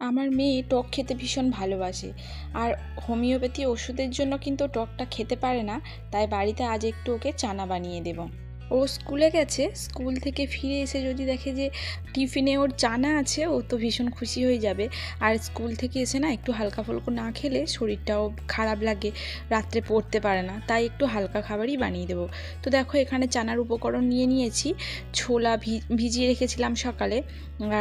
আমার মেয়ে টক খেতে ভীষণ ভালোবাসে। আর হোমিওপ্যাথি ওষুধের জন্য কিন্তু টকটা খেতে পারে না, তাই বাড়িতে আজ একটু ওকে চানা বানিয়ে দেব। ও স্কুলে গেছে, স্কুল থেকে ফিরে এসে যদি দেখে যে টিফিনে ওর চানা আছে, ও তো ভীষণ খুশি হয়ে যাবে। আর স্কুল থেকে এসে না একটু হালকা ফুলকো না খেলে শরীরটাও খারাপ লাগে, রাত্রে পড়তে পারে না, তাই একটু হালকা খাবারই বানিয়ে দেবো। তো দেখো এখানে চানার উপকরণ নিয়ে নিয়েছি। ছোলা ভিজিয়ে রেখেছিলাম সকালে,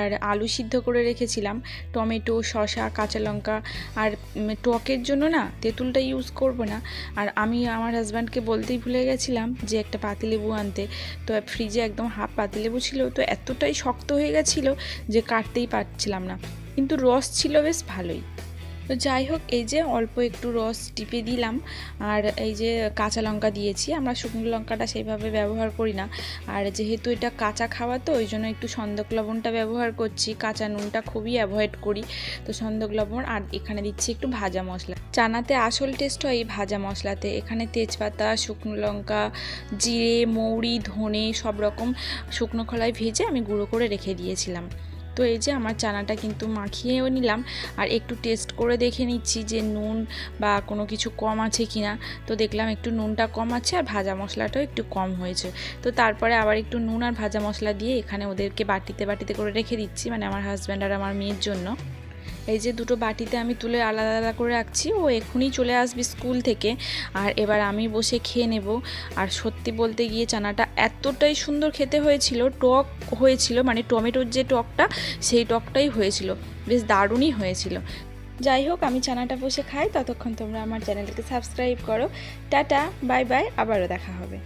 আর আলু সিদ্ধ করে রেখেছিলাম, টমেটো, শসা, কাঁচা লঙ্কা। আর টকের জন্য না তেঁতুলটা ইউজ করব না। আর আমি আমার হাজব্যান্ডকে বলতেই ভুলে গেছিলাম যে একটা পাতিলেবু আনতে। তো ফ্রিজে একদম হাফ পাতিলেবু ছিল, তো এতটাই শক্ত হয়ে গেছিলো যে কাটতেই পারছিলাম না, কিন্তু রস ছিল বেশ ভালোই। তো যাই হোক, এই যে অল্প একটু রস টিপে দিলাম। আর এই যে কাঁচা লঙ্কা দিয়েছি, আমরা শুকনো লঙ্কাটা সেইভাবে ব্যবহার করি না। আর যেহেতু এটা কাঁচা খাওয়া, তো ওই জন্য একটু সন্দক লবণটা ব্যবহার করছি, কাঁচা নুনটা খুবই অ্যাভয়েড করি। তো সন্দক লবণ, আর এখানে দিচ্ছি একটু ভাজা মশলা। চানাতে আসল টেস্ট হয় এই ভাজা মশলাতে। এখানে তেজপাতা, শুকনো লঙ্কা, জিরে, মৌরি, ধনে সব রকম শুকনো খোলায় ভেজে আমি গুঁড়ো করে রেখে দিয়েছিলাম। তো এই যে আমার চানাটা কিন্তু মাখিয়েও নিলাম, আর একটু টেস্ট করে দেখে নিচ্ছি যে নুন বা কোনো কিছু কম আছে কি না। তো দেখলাম একটু নুনটা কম আছে, আর ভাজা মশলাটাও একটু কম হয়েছে। তো তারপরে আবার একটু নুন আর ভাজা মশলা দিয়ে এখানে ওদেরকে বাটিতে বাটিতে করে রেখে দিচ্ছি, মানে আমার হাজব্যান্ড আর আমার মেয়ের জন্য। এই যে দুটো বাটিতে আমি তুলে আলাদা আলাদা করে রাখছি, ও এখনই চলে আসবে স্কুল থেকে, আর এবার আমি বসে খেয়ে নেব। আর সত্যি বলতে গিয়ে চানাটা এতটাই সুন্দর খেতে হয়েছিল, টক হয়েছিল, মানে টমেটোর যে টকটা সেই টকটাই হয়েছিল, বেশ দারুণই হয়েছিল। যাই হোক, আমি চানাটা বসে খাই, ততক্ষণ তোমরা আমার চ্যানেলকে সাবস্ক্রাইব করো। টাটা, বাই বাই, আবারও দেখা হবে।